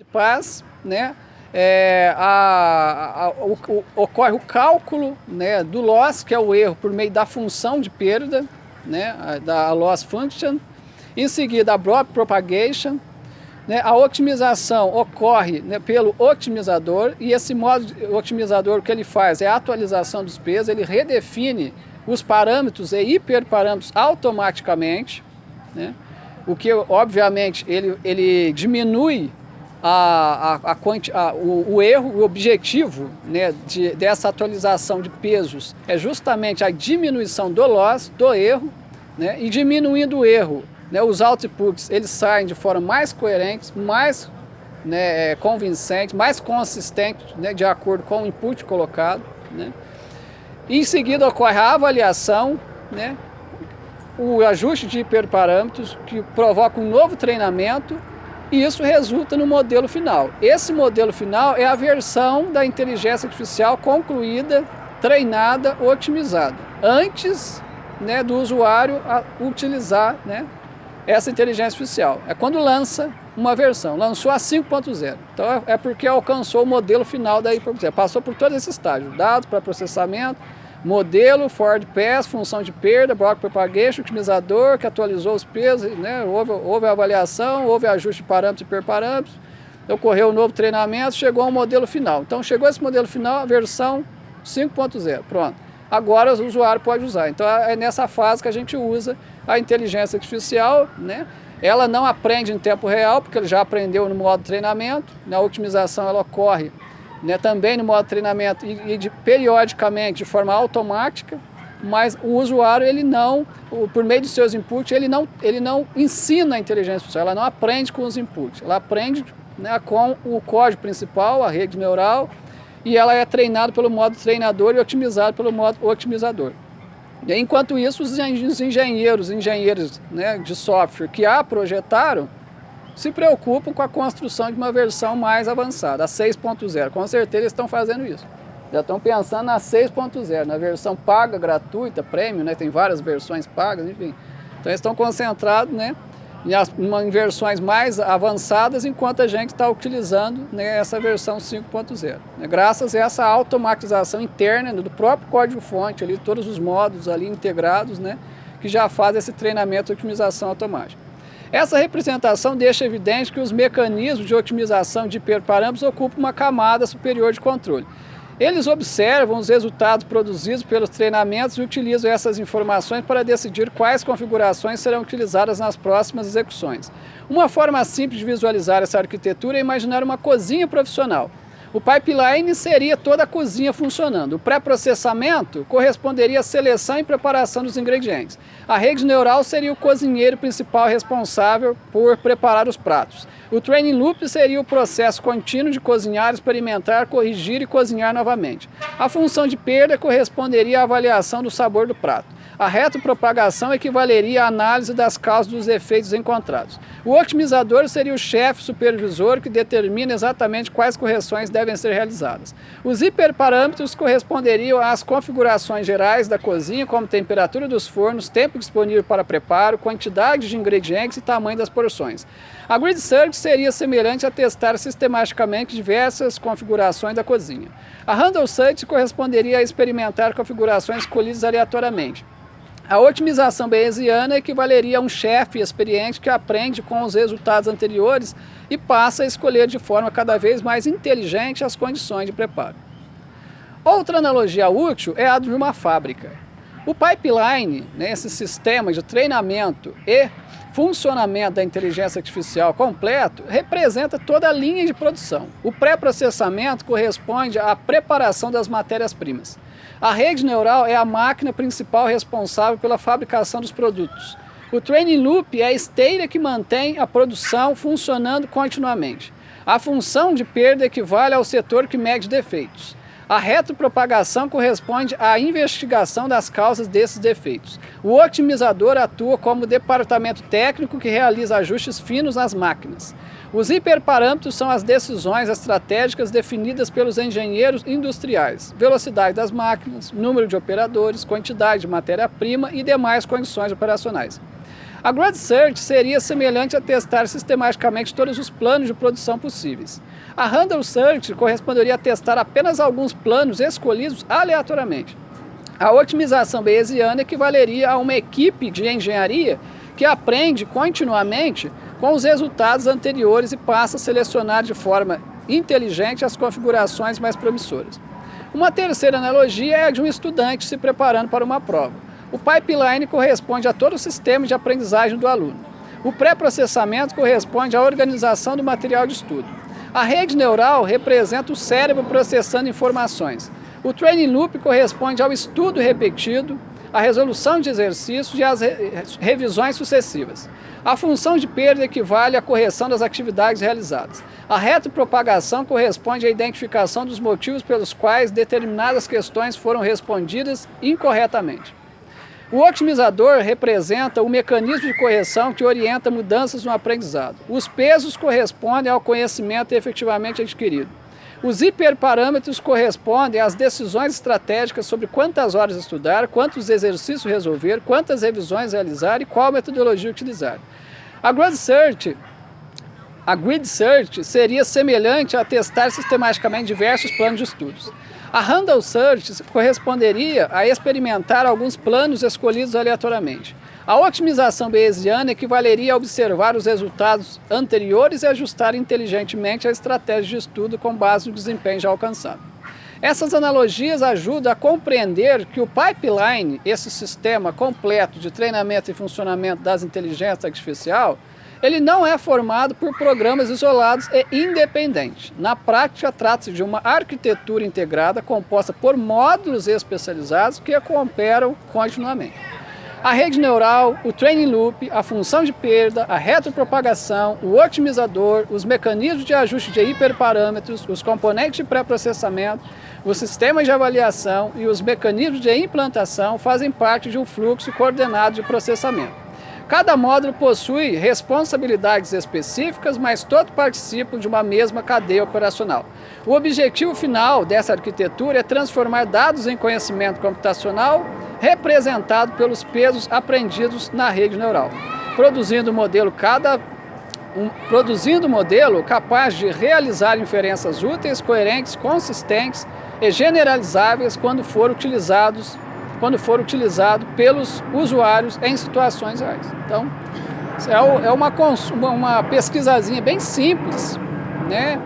paz, né? Ocorre o cálculo, né, do loss, que é o erro, por meio da função de perda, né, da loss function. Em seguida, a block propagation, né, a otimização ocorre, né, pelo otimizador, e esse modo otimizador, o que ele faz é a atualização dos pesos, ele redefine os parâmetros e hiperparâmetros automaticamente, né, o que obviamente ele diminui o erro. O objetivo, né, dessa atualização de pesos é justamente a diminuição do loss, do erro, né, e diminuindo o erro, né, os outputs eles saem de forma mais coerente, mais, né, convincente, mais consistente, né, de acordo com o input colocado, né. Em seguida ocorre a avaliação, né, o ajuste de hiperparâmetros que provoca um novo treinamento. E isso resulta no modelo final. Esse modelo final é a versão da inteligência artificial concluída, treinada, otimizada, antes, né, do usuário utilizar, né, essa inteligência artificial. É quando lança uma versão, lançou a 5.0. Então é porque alcançou o modelo final da hiperparâmetros. Passou por todos esses estágios: dados para processamento, modelo, forward pass, função de perda, block propagation, otimizador, que atualizou os pesos, né? Houve avaliação, houve ajuste de parâmetros e hiperparâmetros, ocorreu um novo treinamento, chegou ao modelo final. Então chegou esse modelo final, a versão 5.0, pronto. Agora o usuário pode usar. Então é nessa fase que a gente usa a inteligência artificial, né? Ela não aprende em tempo real, porque ele já aprendeu no modo treinamento. Na otimização ela ocorre, né, também no modo treinamento periodicamente, de forma automática, mas o usuário, ele não, por meio dos seus inputs, ele não ensina a inteligência artificial, ela não aprende com os inputs, ela aprende, né, com o código principal, a rede neural, e ela é treinada pelo modo treinador e otimizada pelo modo otimizador. E enquanto isso, os engenheiros, né, de software que a projetaram, se preocupam com a construção de uma versão mais avançada, a 6.0. Com certeza eles estão fazendo isso. Já estão pensando na 6.0, na versão paga, gratuita, premium, né? Tem várias versões pagas, enfim. Então eles estão concentrados, né, em versões mais avançadas, enquanto a gente está utilizando, né, essa versão 5.0. Né? Graças a essa automatização interna, né, do próprio código-fonte, ali, todos os módulos ali integrados, né, que já faz esse treinamento e otimização automática. Essa representação deixa evidente que os mecanismos de otimização de hiperparâmetros ocupam uma camada superior de controle. Eles observam os resultados produzidos pelos treinamentos e utilizam essas informações para decidir quais configurações serão utilizadas nas próximas execuções. Uma forma simples de visualizar essa arquitetura é imaginar uma cozinha profissional. O pipeline seria toda a cozinha funcionando. O pré-processamento corresponderia à seleção e preparação dos ingredientes. A rede neural seria o cozinheiro principal responsável por preparar os pratos. O training loop seria o processo contínuo de cozinhar, experimentar, corrigir e cozinhar novamente. A função de perda corresponderia à avaliação do sabor do prato. A retropropagação equivaleria à análise das causas dos efeitos encontrados. O otimizador seria o chefe supervisor que determina exatamente quais correções devem ser realizadas. Os hiperparâmetros corresponderiam às configurações gerais da cozinha, como temperatura dos fornos, tempo disponível para preparo, quantidade de ingredientes e tamanho das porções. A grid search seria semelhante a testar sistematicamente diversas configurações da cozinha. A handle search corresponderia a experimentar configurações escolhidas aleatoriamente. A otimização bayesiana equivaleria a um chefe experiente que aprende com os resultados anteriores e passa a escolher de forma cada vez mais inteligente as condições de preparo. Outra analogia útil é a de uma fábrica. O pipeline, né, esse sistema de treinamento e funcionamento da inteligência artificial completo, representa toda a linha de produção. O pré-processamento corresponde à preparação das matérias-primas. A rede neural é a máquina principal responsável pela fabricação dos produtos. O training loop é a esteira que mantém a produção funcionando continuamente. A função de perda equivale ao setor que mede defeitos. A retropropagação corresponde à investigação das causas desses defeitos. O otimizador atua como departamento técnico que realiza ajustes finos nas máquinas. Os hiperparâmetros são as decisões estratégicas definidas pelos engenheiros industriais: velocidade das máquinas, número de operadores, quantidade de matéria-prima e demais condições operacionais. A Grid Search seria semelhante a testar sistematicamente todos os planos de produção possíveis. A Random Search corresponderia a testar apenas alguns planos escolhidos aleatoriamente. A otimização bayesiana equivaleria a uma equipe de engenharia que aprende continuamente com os resultados anteriores e passa a selecionar de forma inteligente as configurações mais promissoras. Uma terceira analogia é a de um estudante se preparando para uma prova. O pipeline corresponde a todo o sistema de aprendizagem do aluno. O pré-processamento corresponde à organização do material de estudo. A rede neural representa o cérebro processando informações. O training loop corresponde ao estudo repetido, à resolução de exercícios e às revisões sucessivas. A função de perda equivale à correção das atividades realizadas. A retropropagação corresponde à identificação dos motivos pelos quais determinadas questões foram respondidas incorretamente. O otimizador representa o mecanismo de correção que orienta mudanças no aprendizado. Os pesos correspondem ao conhecimento efetivamente adquirido. Os hiperparâmetros correspondem às decisões estratégicas sobre quantas horas estudar, quantos exercícios resolver, quantas revisões realizar e qual metodologia utilizar. A Grid Search seria semelhante a testar sistematicamente diversos planos de estudos. A Random Search corresponderia a experimentar alguns planos escolhidos aleatoriamente. A otimização bayesiana equivaleria a observar os resultados anteriores e ajustar inteligentemente a estratégia de estudo com base no desempenho já alcançado. Essas analogias ajudam a compreender que o pipeline, esse sistema completo de treinamento e funcionamento das inteligências artificiais, ele não é formado por programas isolados e independentes. Na prática, trata-se de uma arquitetura integrada composta por módulos especializados que cooperam continuamente. A rede neural, o training loop, a função de perda, a retropropagação, o otimizador, os mecanismos de ajuste de hiperparâmetros, os componentes de pré-processamento, os sistemas de avaliação e os mecanismos de implantação fazem parte de um fluxo coordenado de processamento. Cada módulo possui responsabilidades específicas, mas todos participam de uma mesma cadeia operacional. O objetivo final dessa arquitetura é transformar dados em conhecimento computacional representado pelos pesos aprendidos na rede neural, produzindo um modelo capaz de realizar inferências úteis, coerentes, consistentes e generalizáveis quando for utilizado pelos usuários em situações reais. Então, é uma pesquisazinha bem simples, né,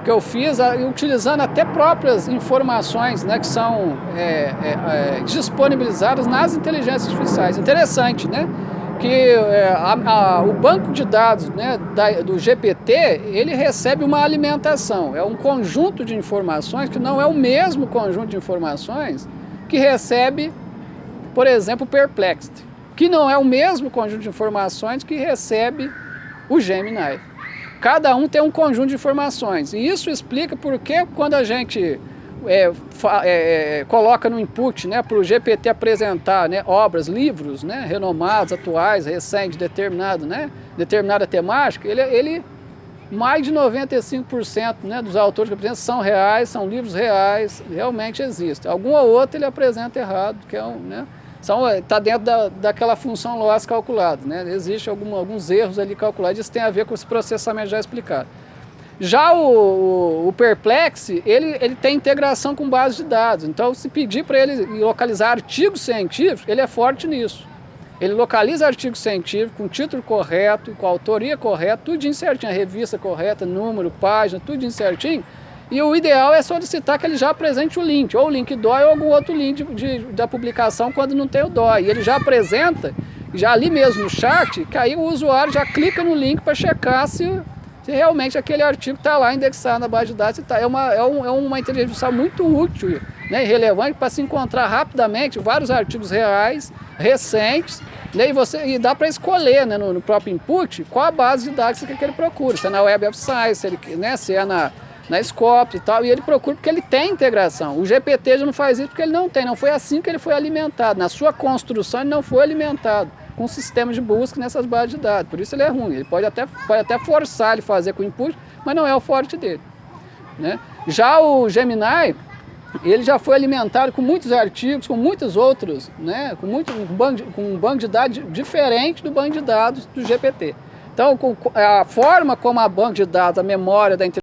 que eu fiz utilizando até próprias informações, né, que são disponibilizadas nas inteligências artificiais. Interessante, né, que o banco de dados, né, do GPT, ele recebe uma alimentação, é um conjunto de informações que não é o mesmo conjunto de informações que recebe, por exemplo, o Perplexity, que não é o mesmo conjunto de informações que recebe o Gemini. Cada um tem um conjunto de informações, e isso explica por que quando a gente coloca no input, né, para o GPT apresentar, né, obras, livros, né, renomados, atuais, recentes, determinada temática, ele mais de 95%, né, dos autores que apresentam são reais, são livros reais, realmente existem. Algum ou outro ele apresenta errado, que é está dentro daquela função loss calculada, né? Existem alguns erros ali calculados, isso tem a ver com esse processamento já explicado. Já o Perplexity, ele tem integração com base de dados, então se pedir para ele localizar artigos científicos, ele é forte nisso. Ele localiza artigo científico com título correto, com a autoria correta, tudo certinho, a revista correta, número, página, tudo certinho. E o ideal é solicitar que ele já apresente o link, ou o link DOI ou algum outro link da publicação quando não tem o DOI. E ele já apresenta, já ali mesmo no chat, que aí o usuário já clica no link para checar se realmente aquele artigo está lá indexado na base de dados. É uma inteligência artificial muito útil, né, e relevante para se encontrar rapidamente vários artigos reais, recentes, né, e dá para escolher, né, no próprio input qual a base de dados que ele procura, se é na Web of Science, se é na Scopus e tal, e ele procura porque ele tem integração. O GPT já não faz isso porque ele não tem, não foi assim que ele foi alimentado. Na sua construção ele não foi alimentado com sistema de busca nessas bases de dados, por isso ele é ruim. Ele pode até forçar ele a fazer com o input, mas não é o forte dele, né? Já o Gemini, ele já foi alimentado com muitos artigos, com muitos outros, né, com um banco de dados diferente do banco de dados do GPT. Então, a forma como a banco de dados, a memória da inteligência